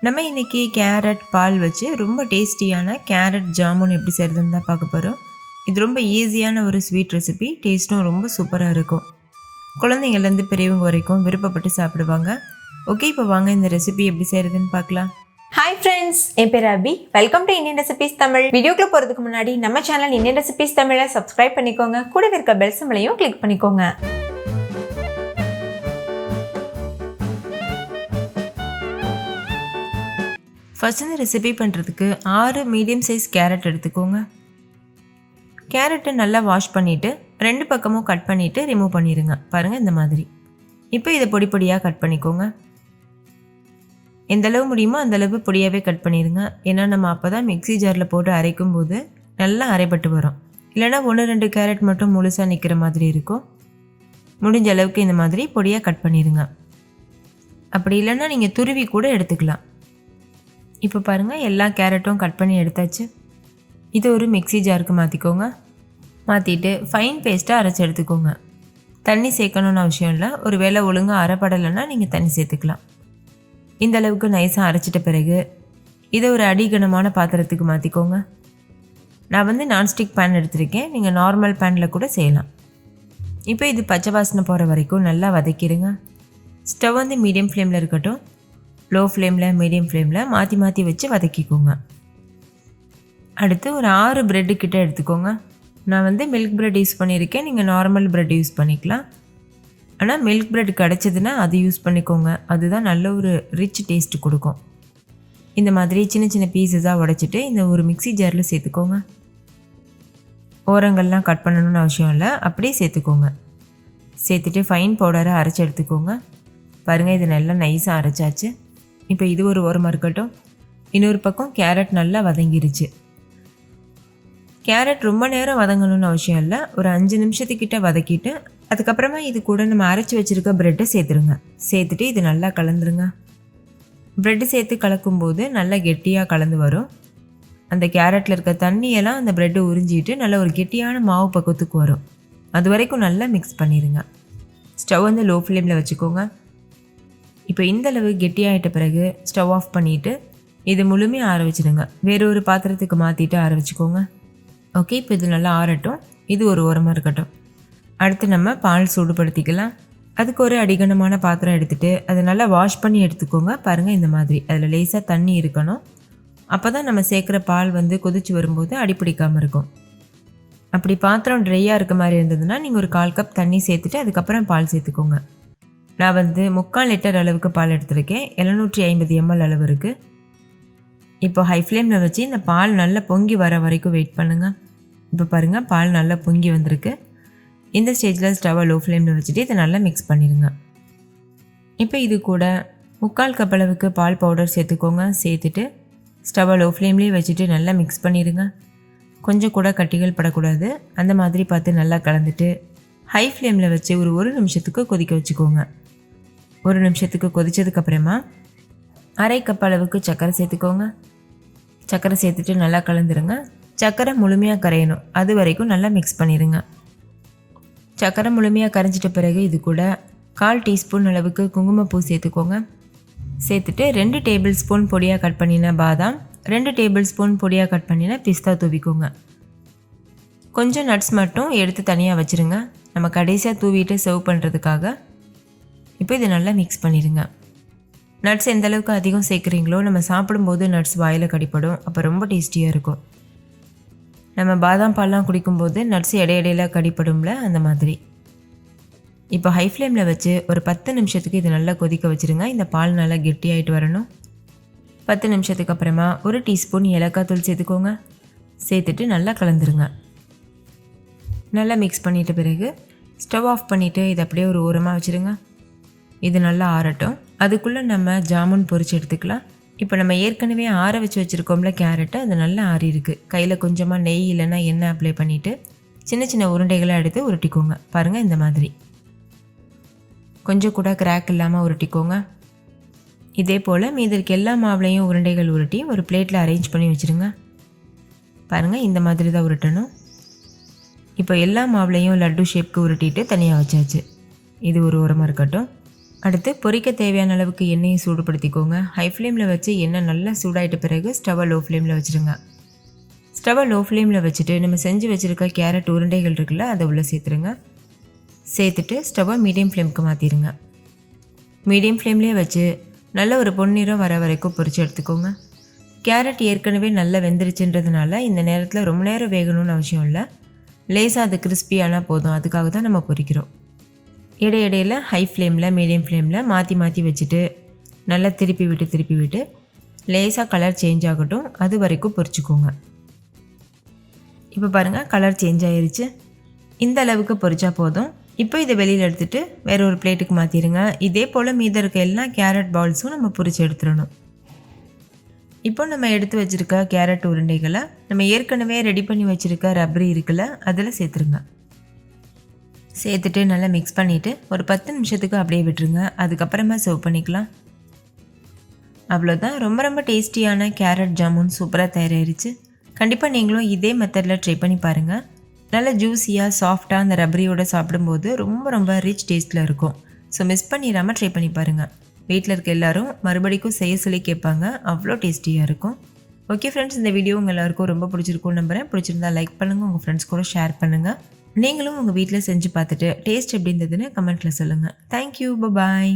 நம்ம இன்றைக்கி கேரட் பால் வச்சு ரொம்ப டேஸ்டியான கேரட் ஜாமுன் எப்படி செய்கிறதுன்னு தான் பார்க்க போகிறோம். இது ரொம்ப ஈஸியான ஒரு ஸ்வீட் ரெசிபி, டேஸ்ட்டும் ரொம்ப சூப்பராக இருக்கும். குழந்தைங்கள்லேருந்து பெரியவங்க வரைக்கும் விருப்பப்பட்டு சாப்பிடுவாங்க. ஓகே, இப்போ வாங்க இந்த ரெசிபி எப்படி செய்கிறதுன்னு பார்க்கலாம். ஹாய் ஃப்ரெண்ட்ஸ், என் பேர் Abi. Welcome to Indian recipes Tamil. வீடியோக்குள்ள போகிறதுக்கு முன்னாடி நம்ம சேனல் இந்தியன் ரெசிபீஸ் தமிழை சப்ஸ்கிரைப் பண்ணிக்கோங்க. கூடவே இருக்க பெல் சிம்பலையும் கிளிக் பண்ணிக்கோங்க. ஃபர்ஸ்ட் இந்த ரெசிபி பண்ணுறதுக்கு 6 மீடியம் சைஸ் கேரட் எடுத்துக்கோங்க. கேரட்டை நல்லா வாஷ் பண்ணிவிட்டு 2 பக்கமும் கட் பண்ணிவிட்டு ரிமூவ் பண்ணிடுங்க. பாருங்கள் இந்த மாதிரி. இப்போ இதை பொடி பொடியாக கட் பண்ணிக்கோங்க. எந்தளவு முடியுமோ அந்தளவு பொடியாகவே கட் பண்ணிடுங்க. ஏன்னா நம்ம அப்போ தான் மிக்ஸி ஜாரில் போட்டு அரைக்கும் போது நல்லா அரைப்பட்டு வரும். இல்லைனா 1-2 கேரட் மட்டும் முழுசாக நிற்கிற மாதிரி இருக்கும். முடிஞ்ச அளவுக்கு இந்த மாதிரி பொடியாக கட் பண்ணிடுங்க. அப்படி இல்லைன்னா நீங்கள் துருவி கூட எடுத்துக்கலாம். இப்போ பாருங்கள், எல்லா கேரட்டும் கட் பண்ணி எடுத்தாச்சு. இது ஒரு மிக்ஸி ஜாருக்கு மாற்றிக்கோங்க. மாற்றிட்டு ஃபைன் பேஸ்ட்டாக அரைச்சி எடுத்துக்கோங்க. தண்ணி சேர்க்கணுன்னு அவசியம் இல்லை. ஒரு வேளை ஒழுங்காக அரைப்படலைன்னா நீங்கள் தண்ணி சேர்த்துக்கலாம். இந்த அளவுக்கு நைஸாக அரைச்சிட்ட பிறகு இதை ஒரு அடிகனமான பாத்திரத்துக்கு மாற்றிக்கோங்க. நான் நான்ஸ்டிக் பேன் எடுத்திருக்கேன். நீங்கள் நார்மல் பேனில் கூட செய்யலாம். இப்போ இது பச்சை வாசனை போகிற வரைக்கும் நல்லா வதக்கிடுங்க. ஸ்டவ் மீடியம் ஃப்ளேமில் இருக்கட்டும். லோ ஃப்ளேமில் மீடியம் ஃப்ளேமில் மாற்றி மாற்றி வச்சு வதக்கிக்கோங்க. அடுத்து ஒரு 6 ப்ரெட்டு கிட்ட எடுத்துக்கோங்க. நான் மில்க் ப்ரெட் யூஸ் பண்ணியிருக்கேன். நீங்கள் நார்மல் ப்ரெட் யூஸ் பண்ணிக்கலாம். ஆனால் மில்க் ப்ரெட் கிடச்சதுன்னா அது யூஸ் பண்ணிக்கோங்க. அதுதான் நல்ல ஒரு ரிச் டேஸ்ட்டு கொடுக்கும். இந்த மாதிரி சின்ன சின்ன பீஸஸாக உடைச்சிட்டு இந்த ஒரு மிக்ஸி ஜாரில் சேர்த்துக்கோங்க. ஓரங்கள்லாம் கட் பண்ணணும்னு அவசியம் இல்லை, அப்படியே சேர்த்துக்கோங்க. சேர்த்துட்டு ஃபைன் பவுடரை அரைச்சி எடுத்துக்கோங்க. பாருங்கள், இது நல்லா நைஸாக அரைச்சாச்சு. இப்போ இது ஒரு ஓரமாக இருக்கட்டும். இன்னொரு பக்கம் கேரட் நல்லா வதங்கிருச்சு. கேரட் ரொம்ப நேரம் வதங்கணும்னு அவசியம் இல்லை. ஒரு 5 நிமிஷத்துக்கிட்ட வதக்கிட்டு அதுக்கப்புறமா இது கூட நம்ம அரைச்சி வச்சுருக்க ப்ரெட்டை சேர்த்துருங்க. சேர்த்துட்டு இது நல்லா கலந்துருங்க. ப்ரெட்டு சேர்த்து கலக்கும்போது நல்லா கெட்டியாக கலந்து வரும். அந்த கேரட்டில் இருக்க தண்ணியெல்லாம் அந்த ப்ரெட்டு உறிஞ்சிட்டு நல்ல ஒரு கெட்டியான மாவு பக்கத்துக்கு வரும். அது வரைக்கும் நல்லா மிக்ஸ் பண்ணிடுங்க. ஸ்டவ் லோ ஃப்ளேமில் வச்சுக்கோங்க. இப்போ இந்தளவு கெட்டியாகிட்ட பிறகு ஸ்டவ் ஆஃப் பண்ணிவிட்டு இது முழுமையாக ஆற வச்சுடுங்க. வேறு ஒரு பாத்திரத்துக்கு மாற்றிட்டு ஆற வச்சுக்கோங்க. ஓகே, இப்போ இது நல்லா ஆறட்டும். இது ஒரு ஓரமாக இருக்கட்டும். அடுத்து நம்ம பால் சூடுபடுத்திக்கலாம். அதுக்கு ஒரு அடிகனமான பாத்திரம் எடுத்துகிட்டு அதை நல்லா வாஷ் பண்ணி எடுத்துக்கோங்க. பாருங்கள் இந்த மாதிரி அதில் லேசாக தண்ணி இருக்கணும். அப்போ தான் நம்ம சேர்க்குற பால் கொதிச்சு வரும்போது அடிப்பிடிக்காமல் இருக்கும். அப்படி பாத்திரம் ட்ரையாக இருக்க மாதிரி இருந்ததுன்னா நீங்கள் ஒரு 1/4 கப் தண்ணி சேர்த்துட்டு அதுக்கப்புறம் பால் சேர்த்துக்கோங்க. நான் 3/4 லிட்டர் அளவுக்கு பால் எடுத்திருக்கேன். 750 ml அளவு இருக்குது. இப்போ ஹை ஃப்ளேமில் வச்சு இந்த பால் நல்லா பொங்கி வர வரைக்கும் வெயிட் பண்ணுங்கள். இப்போ பாருங்கள், பால் நல்லா பொங்கி வந்திருக்கு. இந்த ஸ்டேஜில் ஸ்டவ்வை லோ ஃப்ளேமில் வச்சுட்டு இதை நல்லா மிக்ஸ் பண்ணிடுங்க. இப்போ இது கூட 3/4 கப் அளவுக்கு பால் பவுடர் சேர்த்துக்கோங்க. சேர்த்துட்டு ஸ்டவ்வை லோ ஃப்ளேம்லேயே வச்சுட்டு நல்லா மிக்ஸ் பண்ணிடுங்க. கொஞ்சம் கூட கட்டிகள் படக்கூடாது. அந்த மாதிரி பார்த்து நல்லா கலந்துட்டு ஹை ஃப்ளேமில் வச்சு ஒரு நிமிஷத்துக்கு கொதிக்க வச்சுக்கோங்க. 1 நிமிஷத்துக்கு கொதித்ததுக்கப்புறமா 1/2 கப் அளவுக்கு சர்க்கரை சேர்த்துக்கோங்க. சர்க்கரை சேர்த்துட்டு நல்லா கலந்துருங்க. சர்க்கரை முழுமையாக கரையணும், அது வரைக்கும் நல்லா மிக்ஸ் பண்ணிடுங்க. சர்க்கரை முழுமையாக கரைஞ்சிட்ட பிறகு இது கூட 1/4 டீஸ்பூன் அளவுக்கு குங்குமப்பூ சேர்த்துக்கோங்க. சேர்த்துட்டு 2 டேபிள் ஸ்பூன் பொடியாக கட் பண்ணின பாதாம், 2 டேபிள் ஸ்பூன் பொடியாக கட் பண்ணின பிஸ்தா தூவிக்கோங்க. கொஞ்சம் நட்ஸ் மட்டும் எடுத்து தனியாக வச்சுருங்க, நம்ம கடைசியாக தூவிட்டு சர்வ் பண்ணுறதுக்காக. இப்போ இதை நல்லா மிக்ஸ் பண்ணிடுங்க. நட்ஸ் எந்த அளவுக்கு அதிகம் சேர்க்குறீங்களோ நம்ம சாப்பிடும்போது நட்ஸ் வாயில் கடிப்படும். அப்போ ரொம்ப டேஸ்டியாக இருக்கும். நம்ம பாதாம் பால்லாம் குடிக்கும்போது நட்ஸ் இடையிடையில் கடிப்படும்ல, அந்த மாதிரி. இப்போ ஹை ஃப்ளேமில் வச்சு ஒரு 10 நிமிஷத்துக்கு இது நல்லா கொதிக்க வச்சுருங்க. இந்த பால் நல்லா கெட்டியாகிட்டு வரணும். 10 நிமிஷத்துக்கு அப்புறமா 1 டீஸ்பூன் ஏலக்காய் தூள் சேர்த்துக்கோங்க. சேர்த்துட்டு நல்லா கலந்துருங்க. நல்லா மிக்ஸ் பண்ணிட்ட பிறகு ஸ்டவ் ஆஃப் பண்ணிவிட்டு இதை அப்படியே ஒரு ஓரமாக வச்சுருங்க. இது நல்லா ஆறட்டும். அதுக்குள்ளே நம்ம ஜாமுன் பொரிச்சு எடுத்துக்கலாம். இப்போ நம்ம ஏற்கனவே ஆற வச்சு வச்சுருக்கோம்ல கேரட்டை, அது நல்லா ஆறிருக்கு. கையில் கொஞ்சமாக நெய் இல்லைன்னா எண்ணெய் அப்ளை பண்ணிவிட்டு சின்ன சின்ன உருண்டைகளாக எடுத்து உருட்டிக்கோங்க. பாருங்கள் இந்த மாதிரி. கொஞ்சம் கூட கிராக் இல்லாமல் உருட்டிக்கோங்க. இதே போல் மீதி இருக்க எல்லா மாவுலையும் உருண்டைகள் உருட்டி ஒரு பிளேட்டில் அரேஞ்ச் பண்ணி வச்சுருங்க. பாருங்கள் இந்த மாதிரி தான் உருட்டணும். இப்போ எல்லா மாவுலையும் லட்டு ஷேப்க்கு உருட்டிட்டு தனியாக வச்சாச்சு. இது ஒரு ஓரமாக இருக்கட்டும். அடுத்து பொரிக்க தேவையான அளவுக்கு எண்ணெயை சூடுபடுத்திக்கோங்க. ஹை ஃப்ளேமில் வச்சு எண்ணெய் நல்லா சூடாயிட்ட பிறகு ஸ்டவ்வை லோ ஃப்ளேமில் வச்சுருங்க. ஸ்டவ்வை லோ ஃப்ளேமில் வச்சுட்டு நம்ம செஞ்சு வச்சுருக்க கேரட் உருண்டைகள் இருக்குல்ல, அதை உள்ளே சேர்த்துருங்க. சேர்த்துட்டு ஸ்டவ்வை மீடியம் ஃப்ளேமுக்கு மாற்றிடுங்க. மீடியம் ஃப்ளேம்லேயே வச்சு நல்ல ஒரு பொன்னிறம் வர வரைக்கும் பொரிச்சு எடுத்துக்கோங்க. கேரட் ஏற்கனவே நல்லா வெந்துருச்சுன்றதுனால இந்த நேரத்தில் ரொம்ப நேரம் வேகணும்னு அவசியம் இல்லை. லேசாக அது கிறிஸ்பியானால் போதும், அதுக்காக தான் நம்ம பொரிக்கிறோம். இடையிடையில் ஹை ஃப்ளேமில் மீடியம் ஃப்ளேமில் மாற்றி மாற்றி வச்சுட்டு நல்லா திருப்பி விட்டு லேசாக கலர் சேஞ்ச் ஆகட்டும், அது வரைக்கும் பொரிச்சுக்கோங்க. இப்போ பாருங்கள், கலர் சேஞ்ச் ஆயிருச்சு. இந்த அளவுக்கு பொரிச்சா போதும். இப்போ இதை வெளியில் எடுத்துகிட்டு வேறு ஒரு பிளேட்டுக்கு மாற்றிடுங்க. இதே போல் மீதம் இருக்க எல்லா கேரட் பால்ஸும் நம்ம பொரிச்சு எடுத்துடணும். இப்போ நம்ம எடுத்து வச்சுருக்க கேரட் உருண்டைகளை நம்ம ஏற்கனவே ரெடி பண்ணி வச்சுருக்க ரப்பரி இருக்குல்ல, அதில் சேர்த்துருங்க. சேர்த்துட்டு நல்லா மிக்ஸ் பண்ணிவிட்டு ஒரு 10 நிமிஷத்துக்கு அப்படியே விட்டுருங்க. அதுக்கப்புறமா சர்வ் பண்ணிக்கலாம். அவ்வளோதான், ரொம்ப ரொம்ப டேஸ்டியான கேரட் ஜாமுன் சூப்பராக தயாராகிருச்சு. கண்டிப்பாக நீங்களும் இதே மெத்தடில் ட்ரை பண்ணி பாருங்கள். நல்லா ஜூஸியாக சாஃப்டாக அந்த ரப்பரியோடு சாப்பிடும்போது ரொம்ப ரொம்ப ரிச் டேஸ்ட்டில் இருக்கும். ஸோ மிஸ் பண்ணிடாமல் ட்ரை பண்ணி பாருங்கள். வீட்டில் இருக்க எல்லோரும் மறுபடிக்கும் செய்ய சொல்லி கேட்பாங்க, அவ்வளோ டேஸ்டியாக இருக்கும். ஓகே ஃப்ரெண்ட்ஸ், இந்த வீடியோ உங்கள் எல்லாருக்கும் ரொம்ப பிடிச்சிருக்கும்னு நம்புகிறேன். பிடிச்சிருந்தா லைக் பண்ணுங்கள், உங்கள் ஃப்ரெண்ட்ஸ் கூட ஷேர் பண்ணுங்கள். நீங்களும் உங்கள் வீட்டில் செஞ்சு பார்த்துட்டு டேஸ்ட் எப்படி இருந்ததுன்னு கமெண்ட்டில் சொல்லுங்கள். தேங்க்யூ, பாய்.